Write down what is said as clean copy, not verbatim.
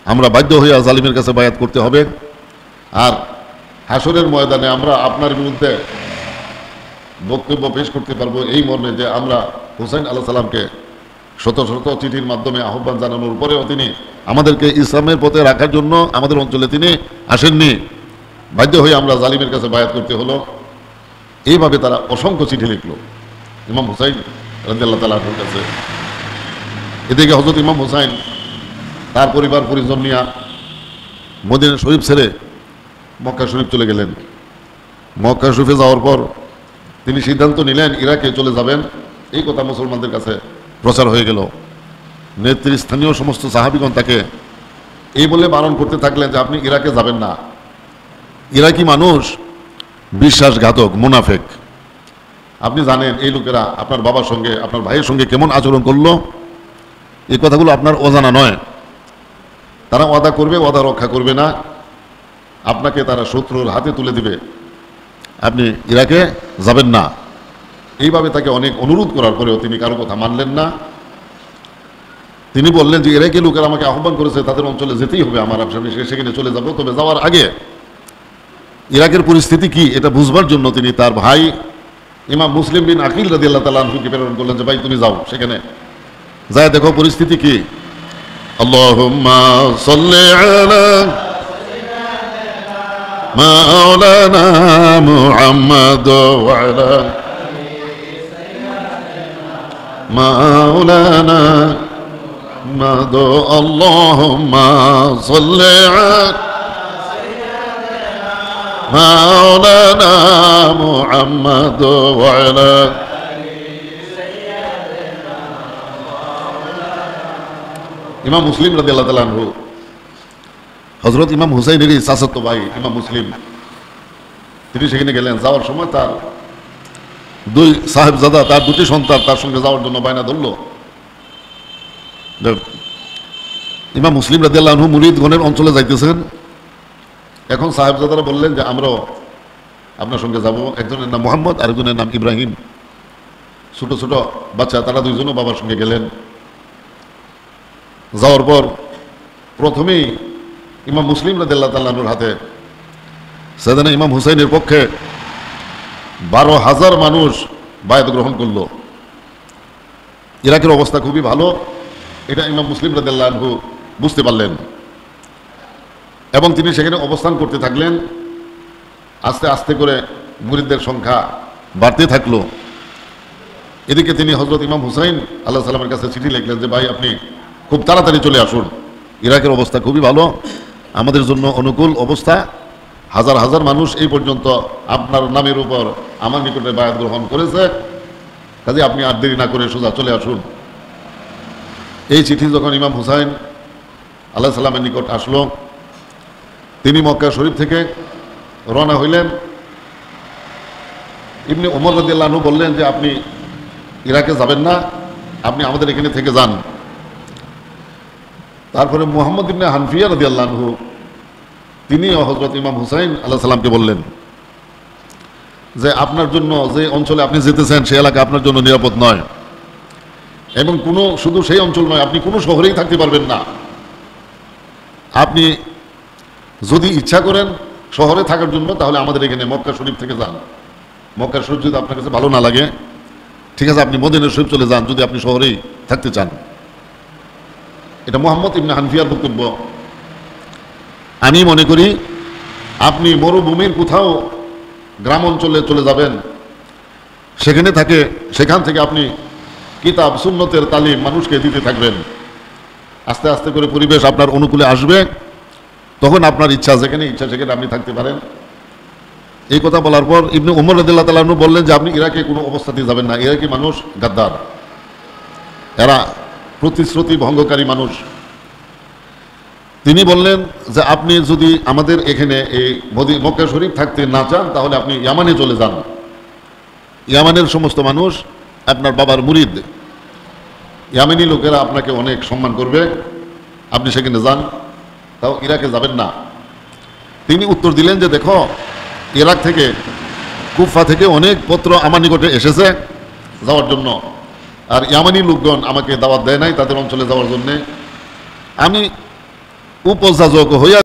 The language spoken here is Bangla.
আমরা বাধ্য হইয়া জালিমের কাছে বায়াত করতে হবে। আর হাসরের ময়দানে আমরা আপনার বিরুদ্ধে বক্তব্য পেশ করতে পারবো এই মর্মে যে আমরা হুসাইন আলাইহিস সালামকে শত শত চিঠির মাধ্যমে আহ্বান জানানোর পরেও তিনি আমাদেরকে ইসলামের পথে রাখার জন্য আমাদের অঞ্চলে তিনি আসেননি, বাধ্য হয়ে আমরা জালিমের কাছে বায়াত করতে হলো। এইভাবে তারা অসংখ্য চিঠি লিখলো ইমাম হুসাইন রাদিয়াল্লাহু তাআলা আনহুর কাছে। এদিকে হযরত ইমাম হুসাইন তার পরিবার পরিজন নিয়ে মদিনা শরীফ ছেড়ে মক্কা শরীফ চলে গেলেন। মক্কা শরীফে যাওয়ার পর তিনি সিদ্ধান্ত নিলেন ইরাকে চলে যাবেন। এই কথা মুসলমানদের কাছে প্রচার হয়ে গেল। নেতৃস্থানীয় সমস্ত সাহাবীগণ তাকে এই বলে বারণ করতে থাকলেন যে আপনি ইরাকে যাবেন না, ইরাকি মানুষ বিশ্বাসঘাতক, মুনাফেক। আপনি জানেন এই লোকেরা আপনার বাবার সঙ্গে আপনার ভাইয়ের সঙ্গে কেমন আচরণ করলো, এই কথাগুলো আপনার অজানা নয়। তারা ওয়াদা করবে, ওয়াদা রক্ষা করবে না, আপনাকে তারা শত্রুর হাতে তুলে দিবে, আপনি ইরাকে যাবেন না। এইভাবে তাকে অনেক অনুরোধ করার পরেও তিনি কারো কথা মানলেন না। তিনি বললেন যে ইরাকি লোকেরা আমাকে আহ্বান করেছে, তাদের অঞ্চলে যেতেই হবে আমার, আমি সেখানে চলে যাব। তবে যাওয়ার আগে ইরাকের পরিস্থিতি কি এটা বুঝবার জন্য তিনি তার ভাই ইমাম মুসলিম বিন আকিল রাদিয়াল্লাহু তাআলা আনহুকে প্রেরণ করলেন যে ভাই তুমি যাও, সেখানে যায় দেখো পরিস্থিতি কি। আল্লাহুম্মা সাল্লি আলা মাওলানা মুহাম্মদ ওয়া আলা মাওলানা মুহাম্মদ। আল্লাহুম্মা সাল্লি আলা মাওলানা মুহাম্মদ ওয়া আলা। ইমাম মুসলিম রাদিয়াল্লাহু তাআলা আনহু হযরত ইমাম হুসাইনেরই চাচাতো ভাই ইমাম মুসলিম, তিনি সেখানে গেলেন। যাওয়ার সময় তার দুই সাহেবজাদা, তার দুটি সন্তান তার সঙ্গে যাওয়ার জন্য বায়না ধরল। ইমাম মুসলিম রাদিয়াল্লাহু আনহু মুরিদগণের অঞ্চলে যাইতেছেন। এখন সাহেবজাদারা বললেন যে আমরাও আপনার সঙ্গে যাব। একজনের নাম মুহাম্মদ, আরেকজনের নাম ইব্রাহিম, ছোট ছোট বাচ্চা, তারা দুইজনও বাবার সঙ্গে গেলেন। যাওয়ার পর প্রথমেই ইমাম মুসলিম রাদিয়াল্লাহু তাআলা আনহুর হাতে সাইয়েদনা ইমাম হুসাইনের পক্ষে 12,000 মানুষ বায়াত গ্রহণ করলো। ইরাকের অবস্থা খুবই ভালো, এটা ইমাম মুসলিম রাদিয়াল্লাহু আনহু বুঝতে পারলেন এবং তিনি সেখানে অবস্থান করতে থাকলেন। আস্তে আস্তে করে মুরিদদের সংখ্যা বাড়তে থাকলো। এদিকে তিনি হযরত ইমাম হুসাইন আলাইহিস সালামের কাছে চিঠি লিখলেন যে ভাই আপনি খুব তাড়াতাড়ি চলে আসুন, ইরাকের অবস্থা খুবই ভালো, আমাদের জন্য অনুকূল অবস্থা, হাজার হাজার মানুষ এই পর্যন্ত আপনার নামের উপর আমার নিকটে বায়াত গ্রহণ করেছে, কাজে আপনি আর দেরি না করে সোজা চলে আসুন। এই চিঠি যখন ইমাম হুসাইন আলাইহিস সালামের নিকট আসলো, তিনি মক্কা শরীফ থেকে রওনা হইলেন। ইবনে ওমর রাদিয়াল্লাহু আনহু বললেন যে আপনি ইরাকে যাবেন না, আপনি আমাদের এখানে থেকে যান। তারপরে মুহাম্মদ ইবনে হানফিয়া রাদিয়াল্লাহু আনহু তিনি হযরত ইমাম হুসাইন আলাইহিস সালামকে বললেন যে আপনার জন্য যে অঞ্চলে আপনি যেতেছেন সেই এলাকা আপনার জন্য নিরাপদ নয়, এবং কোনো শুধু সেই অঞ্চল নয়, আপনি কোনো শহরেই থাকতে পারবেন না। আপনি যদি ইচ্ছা করেন শহরে থাকার জন্য তাহলে আমাদের এখানে মক্কা শরীফ থেকে যান। মক্কা শরীফ যদি আপনার কাছে ভালো না লাগে ঠিক আছে, আপনি মদিনা শরীফ চলে যান যদি আপনি শহরেই থাকতে চান। এটা মুহাম্মদ ইবনে হানফিয়ার বক্তব্য। আমি মনে করি আপনি মরুভূমির কোথাও গ্রাম অঞ্চলে চলে যাবেন, সেখান থেকে আপনি কিতাব সুন্নতের তালিম মানুষকে দিতে থাকবেন। আস্তে আস্তে করে পরিবেশ আপনার অনুকূলে আসবে, তখন আপনার ইচ্ছা যেখানে ইচ্ছা সেখানে আপনি থাকতে পারেন। এই কথা বলার পর ইবনে ওমর রাদিয়াল্লাহু তাআলা আনহু বললেন যে আপনি ইরাকে কোনো অবস্থাতেই যাবেন না, ইরাকি মানুষ গাদ্দার, এরা প্রতিশ্রুতি ভঙ্গকারী মানুষ। তিনি বললেন যে আপনি যদি আমাদের এখানে এই মক্কা শরীফ থাকতে না চান তাহলে আপনি ইয়ামানে চলে যান। ইয়ামানের সমস্ত মানুষ আপনার বাবার মুরিদ, ইয়ামানি লোকেরা আপনাকে অনেক সম্মান করবে, আপনি সেখানে যান, তাও ইরাকে যাবেন না। তিনি উত্তর দিলেন যে দেখো, ইরাক থেকে কুফা থেকে অনেক পত্র আমার নিকটে এসেছে যাওয়ার জন্য, আর ইয়ামানি লোকগণ আমাকে দাওয়াত দেয় নাই তাদের অঞ্চলে যাওয়ার জন্যে। আমি উপযাজক হইয়া